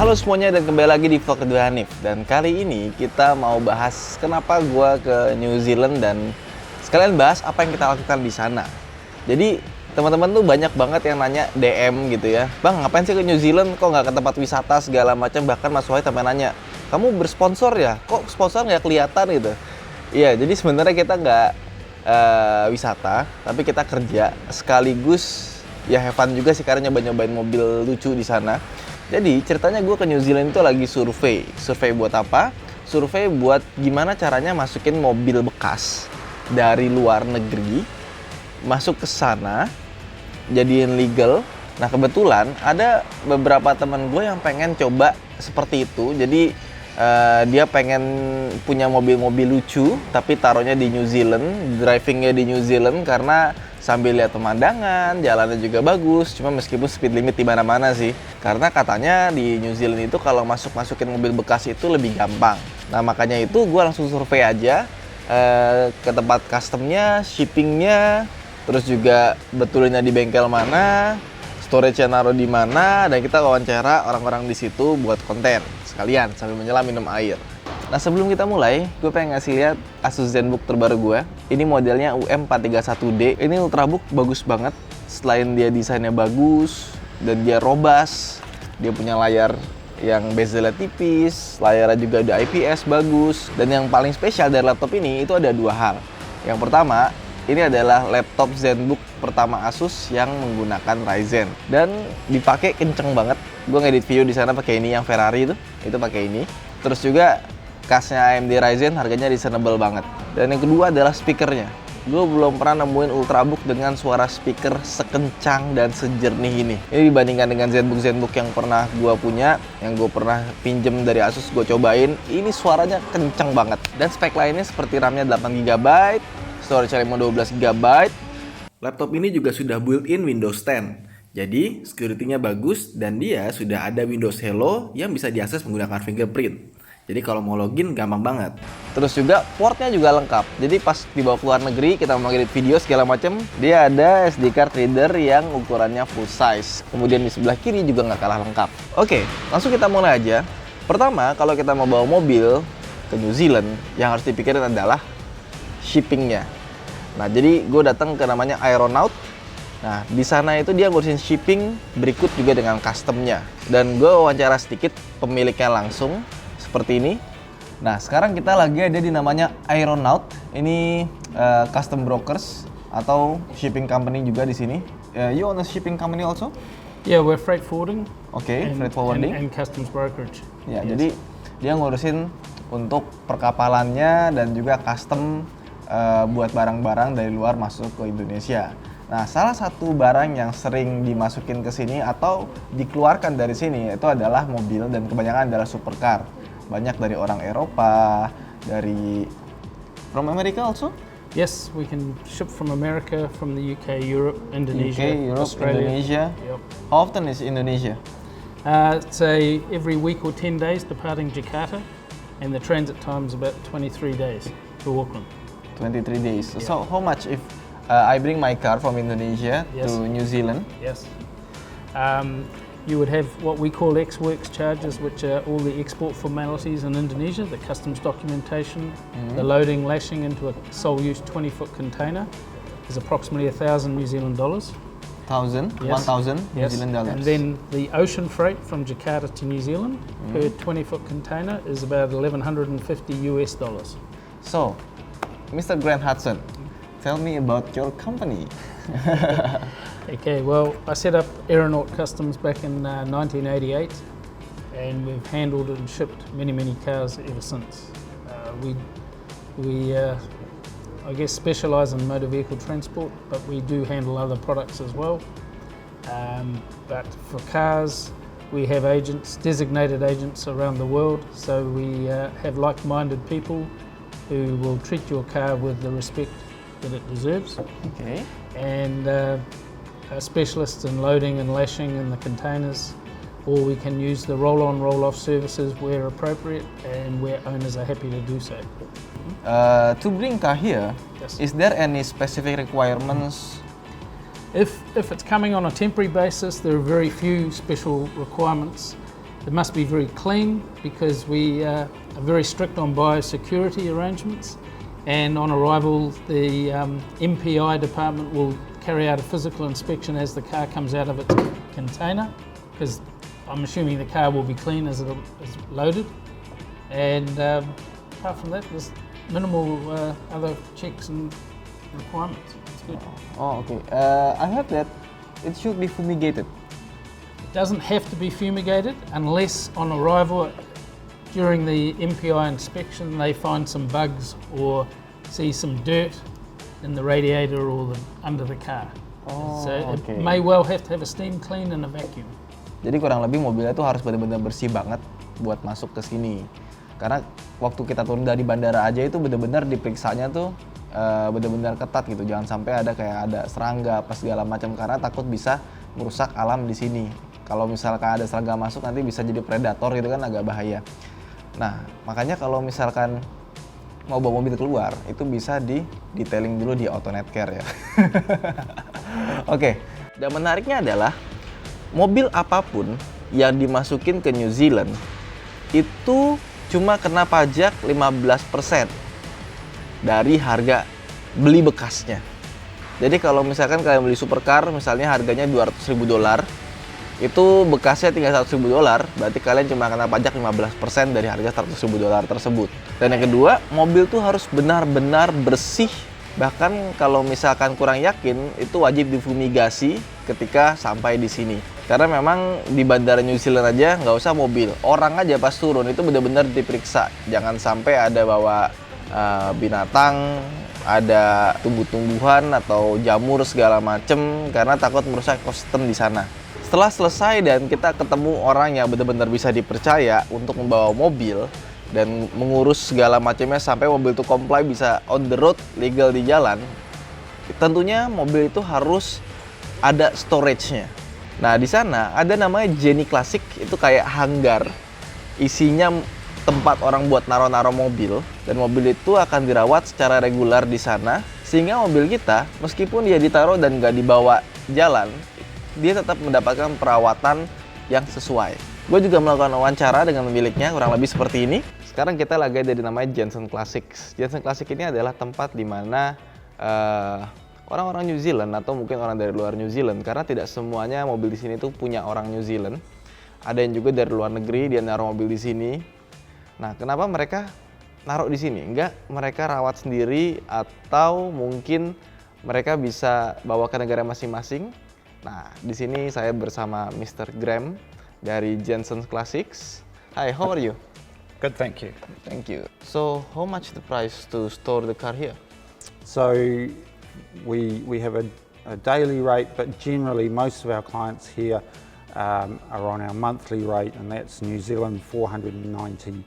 Halo semuanya dan kembali lagi di vlog kedua Hanif. Dan kali ini kita mau bahas kenapa gua ke New Zealand dan sekalian bahas apa yang kita lakukan di sana. Jadi teman-teman tuh banyak banget yang nanya DM gitu ya, Bang ngapain sih ke New Zealand, kok nggak ke tempat wisata segala macam. Bahkan Mas Wahid sampai nanya, kamu bersponsor ya, kok sponsor nggak kelihatan gitu. Iya, jadi sebenarnya kita nggak wisata, tapi kita kerja sekaligus ya have fun juga sih karena nyobain mobil lucu di sana. Jadi ceritanya gue ke New Zealand itu lagi survei. Survei buat apa? Survei buat gimana caranya masukin mobil bekas dari luar negeri masuk ke sana, jadiin legal. Nah kebetulan ada beberapa teman gue yang pengen coba seperti itu. Jadi dia pengen punya mobil-mobil lucu tapi taruhnya di New Zealand, drivingnya di New Zealand karena sambil lihat pemandangan, jalannya juga bagus. Cuma meskipun speed limit di mana-mana sih, karena katanya di New Zealand itu kalau masukin mobil bekas itu lebih gampang. Nah makanya itu gue langsung survei aja ke tempat customnya, shippingnya, terus juga betulinnya di bengkel mana, storage-nya naruh di mana, dan kita wawancara orang-orang di situ buat konten sekalian sambil menyelam minum air. Nah sebelum kita mulai, gue pengen ngasih lihat Asus ZenBook terbaru gue. Ini modelnya UM431D. Ini Ultrabook bagus banget. Selain dia desainnya bagus dan dia robust, dia punya layar yang bezelnya tipis, layarnya juga ada IPS bagus. Dan yang paling spesial dari laptop ini itu ada dua hal. Yang pertama, ini adalah laptop ZenBook pertama Asus yang menggunakan Ryzen dan dipakai kenceng banget. Gue ngedit video di sana pakai ini yang Ferrari itu pakai ini. Terus juga kasnya AMD Ryzen harganya reasonable banget. Dan yang kedua adalah speakernya. Gue belum pernah nemuin Ultrabook dengan suara speaker sekencang dan sejernih ini. Ini dibandingkan dengan ZenBook yang pernah gue punya, yang gue pernah pinjem dari Asus, gue cobain. Ini suaranya kenceng banget. Dan spek lainnya seperti RAM-nya 8GB, storage-nya 12GB. Laptop ini juga sudah built-in Windows 10. Jadi security-nya bagus dan dia sudah ada Windows Hello yang bisa diakses menggunakan fingerprint. Jadi kalau mau login gampang banget. Terus juga portnya juga lengkap. Jadi pas dibawa ke luar negeri kita mau ngedit video segala macam, dia ada SD card reader yang ukurannya full size. Kemudian di sebelah kiri juga nggak kalah lengkap. Oke, langsung kita mulai aja. Pertama, kalau kita mau bawa mobil ke New Zealand, yang harus dipikirin adalah shippingnya. Nah, jadi gue datang ke namanya Aeronaut. Nah, di sana itu dia ngurusin shipping berikut juga dengan customnya. Dan gue wawancara sedikit pemiliknya langsung. Seperti ini. Nah, sekarang kita lagi ada di namanya Aeronaut. Ini custom brokers atau shipping company juga di sini. You own a shipping company also? Yeah, we're freight forwarding. Okay, freight forwarding and customs brokerage. Ya, yes. Jadi dia ngurusin untuk perkapalannya dan juga custom buat barang-barang dari luar masuk ke Indonesia. Nah, salah satu barang yang sering dimasukin ke sini atau dikeluarkan dari sini itu adalah mobil dan kebanyakan adalah supercar. Banyak dari orang Eropa, dari from America also? Yes, we can ship from America, from the UK, Europe, Indonesia, Australia. Indonesia. Yep. How often is Indonesia? Say every week or 10 days departing Jakarta, and the transit time is about 23 days to Auckland. 23 days. Yeah. So how much if I bring my car from Indonesia to New Zealand? Yes. You would have what we call ex-works charges, which are all the export formalities in Indonesia, the customs documentation, the loading, lashing into a sole-use 20-foot container is approximately $1,000 New Zealand dollars. 1,000? Yes. 1,000 New Yes. Zealand dollars. And then the ocean freight from Jakarta to New Zealand per 20-foot container is about $1,150 US dollars. So, Mr. Grant Hudson, tell me about your company. Okay, well, I set up Aeronaut Customs back in 1988, and we've handled and shipped many cars ever since. We I guess, specialise in motor vehicle transport, but we do handle other products as well. But for cars, we have agents, designated agents around the world, so we have like-minded people who will treat your car with the respect that it deserves. Okay. And specialists in loading and lashing in the containers, or we can use the roll-on, roll-off services where appropriate and where owners are happy to do so. To bring car here, Yes. is there any specific requirements? If it's coming on a temporary basis, there are very few special requirements. It must be very clean because we are very strict on biosecurity arrangements. And on arrival, the MPI department will carry out a physical inspection as the car comes out of its container, because I'm assuming the car will be clean as it is loaded. And apart from that, there's minimal other checks and requirements. It's good. Oh, okay. I heard that it should be fumigated. It doesn't have to be fumigated unless on arrival during the MPI inspection they find some bugs or see some dirt in the radiator or under the car. Oh, So okay. it may well have to have a steam clean and a vacuum. Jadi kurang lebih mobilnya tuh harus benar-benar bersih banget buat masuk ke sini. Karena waktu kita turun dari bandara aja itu benar-benar diperiksanya tuh benar-benar ketat gitu. Jangan sampai ada kayak ada serangga apa segala macam, karena takut bisa merusak alam di sini. Kalau misalkan ada serangga masuk nanti bisa jadi predator gitu kan, agak bahaya. Nah, makanya kalau misalkan mau bawa mobil keluar itu bisa di detailing dulu di AutonetCare ya. Oke, dan menariknya adalah mobil apapun yang dimasukin ke New Zealand itu cuma kena pajak 15% dari harga beli bekasnya. Jadi kalau misalkan kalian beli supercar misalnya harganya $200.000, itu bekasnya tinggal $100.000, berarti kalian cuma kena pajak 15% dari harga $100.000 tersebut. Dan yang kedua, mobil tuh harus benar-benar bersih. Bahkan kalau misalkan kurang yakin, itu wajib difumigasi ketika sampai di sini. Karena memang di bandara New Zealand aja nggak usah mobil, orang aja pas turun itu benar-benar diperiksa. Jangan sampai ada bawa binatang, ada tumbuh-tumbuhan atau jamur segala macem, karena takut merusak ekosistem di sana. Setelah selesai dan kita ketemu orang yang benar-benar bisa dipercaya untuk membawa mobil dan mengurus segala macamnya sampai mobil itu comply, bisa on the road, legal di jalan, tentunya mobil itu harus ada storage-nya. Nah, di sana ada namanya Jenny Classic, itu kayak hanggar. Isinya tempat orang buat naro-naro mobil, dan mobil itu akan dirawat secara reguler di sana, sehingga mobil kita meskipun dia ditaruh dan nggak dibawa jalan, dia tetap mendapatkan perawatan yang sesuai. Gue juga melakukan wawancara dengan pemiliknya, kurang lebih seperti ini. Sekarang kita lagi ada di namanya Jensen Classics. Jensen Classic ini adalah tempat di mana orang-orang New Zealand atau mungkin orang dari luar New Zealand, karena tidak semuanya mobil di sini tuh punya orang New Zealand. Ada yang juga dari luar negeri, dia naruh mobil di sini. Nah, kenapa mereka naruh di sini? Enggak, mereka rawat sendiri atau mungkin mereka bisa bawa ke negara masing-masing. Nah, di sini saya bersama Mr. Graham dari Jensen Classics. Hi, how are you? Good, thank you. Thank you. So, how much the price to store the car here? So we have a daily rate, but generally most of our clients here are on our monthly rate, and that's New Zealand $490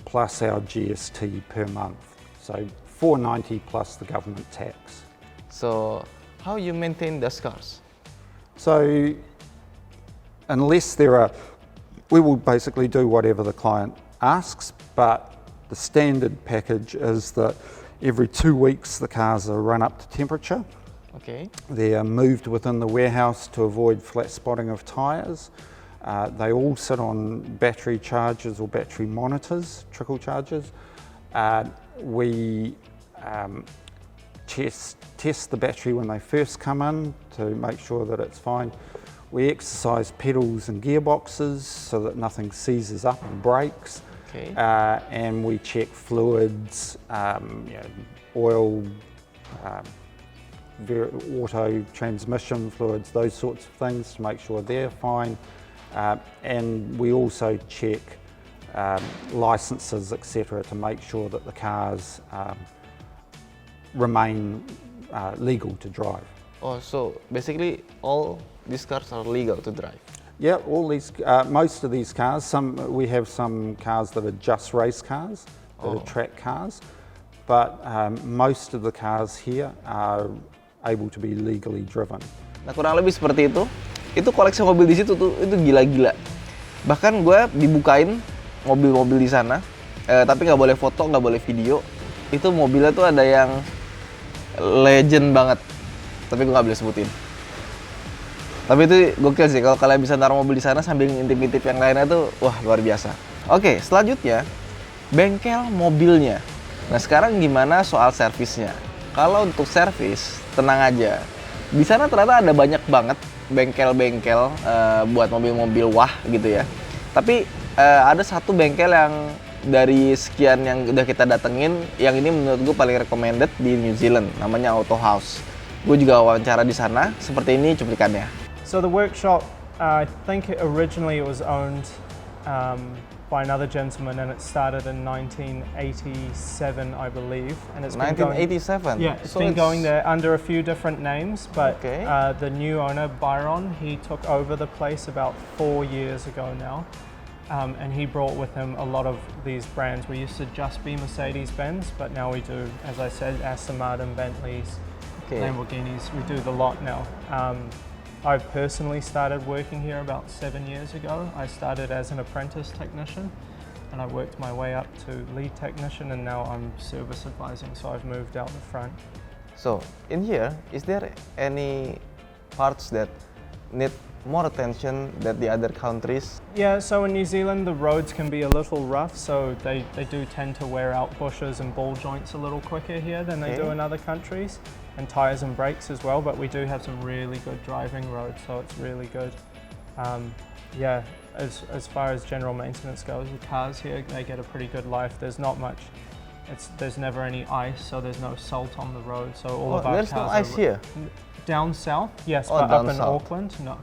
plus our GST per month. So $490 plus the government tax. So, how you maintain those cars? So unless we will basically do whatever the client asks, but the standard package is that every 2 weeks the cars are run up to temperature. Okay. They are moved within the warehouse to avoid flat spotting of tyres. They all sit on battery chargers or battery monitors, trickle chargers. We test the battery when they first come in to make sure that it's fine. We exercise pedals and gearboxes so that nothing seizes up and breaks. Okay. And we check fluids, oil, auto transmission fluids, those sorts of things to make sure they're fine. And we also check licenses, etc., to make sure that the cars remain legal to drive. Oh, so basically all these cars are legal to drive? Yeah, all these, most of these cars, we have some cars that are just race cars, that are track cars, but most of the cars here are able to be legally driven. Nah, kurang lebih seperti itu. Itu koleksi mobil di situ tuh, itu gila-gila. Bahkan gue dibukain mobil-mobil di sana, tapi nggak boleh foto, nggak boleh video. Itu mobilnya tuh ada yang legend banget, tapi gue nggak boleh sebutin. Tapi itu gokil sih kalau kalian bisa naruh mobil di sana sambil ngintip-ngintip yang lainnya tuh, wah luar biasa. Oke, selanjutnya bengkel mobilnya. Nah sekarang gimana soal servisnya? Kalau untuk servis, tenang aja. Di sana ternyata ada banyak banget bengkel-bengkel buat mobil-mobil wah gitu ya. Tapi ada satu bengkel yang dari sekian yang udah kita datengin, yang ini menurut gue paling recommended di New Zealand, namanya Auto House. Gue juga wawancara di sana, seperti ini cuplikannya. So the workshop, I think originally it was owned by another gentleman, and it started in 1987, I believe. And it's been 1987? Yeah, it's been going there under a few different names, but Okay. The new owner, Byron, he took over the place about 4 years ago now. And he brought with him a lot of these brands. We used to just be Mercedes-Benz, but now we do, as I said, Aston Martin, Bentleys, Okay. Lamborghinis. We do the lot now. I personally started working here about 7 years ago. I started as an apprentice technician, and I worked my way up to lead technician, and now I'm service advising, so I've moved out the front. So, in here, is there any parts that need more attention than the other countries? Yeah, so in New Zealand the roads can be a little rough, so they do tend to wear out bushes and ball joints a little quicker here than they do in other countries, and tyres and brakes as well, but we do have some really good driving roads, so it's really good. Yeah, as far as general maintenance goes, the cars here, they get a pretty good life. There's not much, there's never any ice, so there's no salt on the road, so all of our There's no cars ice here? down south, yes, Oh, but down up in south. Auckland, no.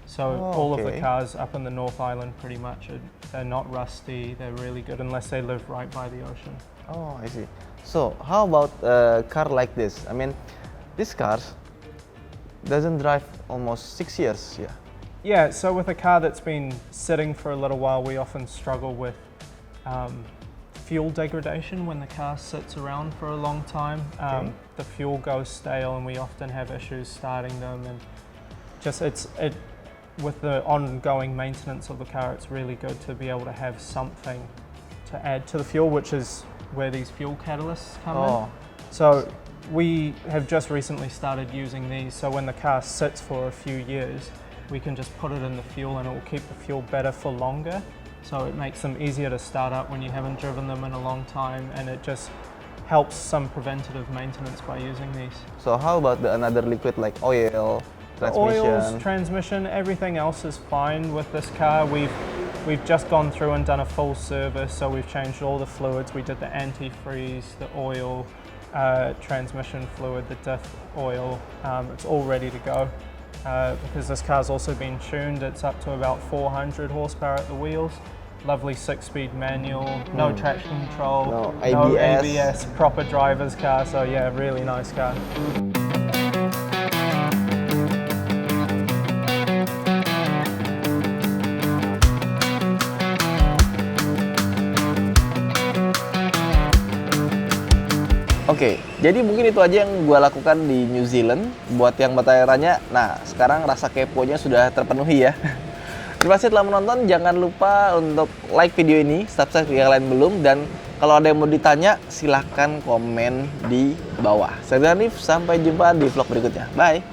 So Oh, all of the okay. cars up in the North Island pretty much, they're not rusty, they're really good unless they live right by the ocean. Oh, I see. So, how about a car like this? I mean, this car doesn't drive almost 6 years, yeah. Yeah, so with a car that's been sitting for a little while, we often struggle with fuel degradation when the car sits around for a long time. The fuel goes stale and we often have issues starting them, and just with the ongoing maintenance of the car, it's really good to be able to have something to add to the fuel, which is where these fuel catalysts come in. So we have just recently started using these, so when the car sits for a few years, we can just put it in the fuel and it will keep the fuel better for longer. So it makes them easier to start up when you haven't driven them in a long time, and it just helps some preventative maintenance by using these. So, how about another liquid like oil, The transmission? oils, transmission, everything else is fine with this car. We've just gone through and done a full service, so we've changed all the fluids. We did the antifreeze, the oil, transmission fluid, the diff oil. It's all ready to go. Because this car's also been tuned, it's up to about 400 horsepower at the wheels. Lovely 6-speed manual, no traction control, No ABS. ABS, proper driver's car. So yeah, really nice car. Oke, jadi mungkin itu aja yang gue lakukan di New Zealand. Buat yang bertanya-tanya, nah sekarang rasa keponya sudah terpenuhi ya. Terima kasih telah menonton, jangan lupa untuk like video ini, subscribe yang lain belum, dan kalau ada yang mau ditanya, silahkan komen di bawah. Saya Hanif, sampai jumpa di vlog berikutnya. Bye!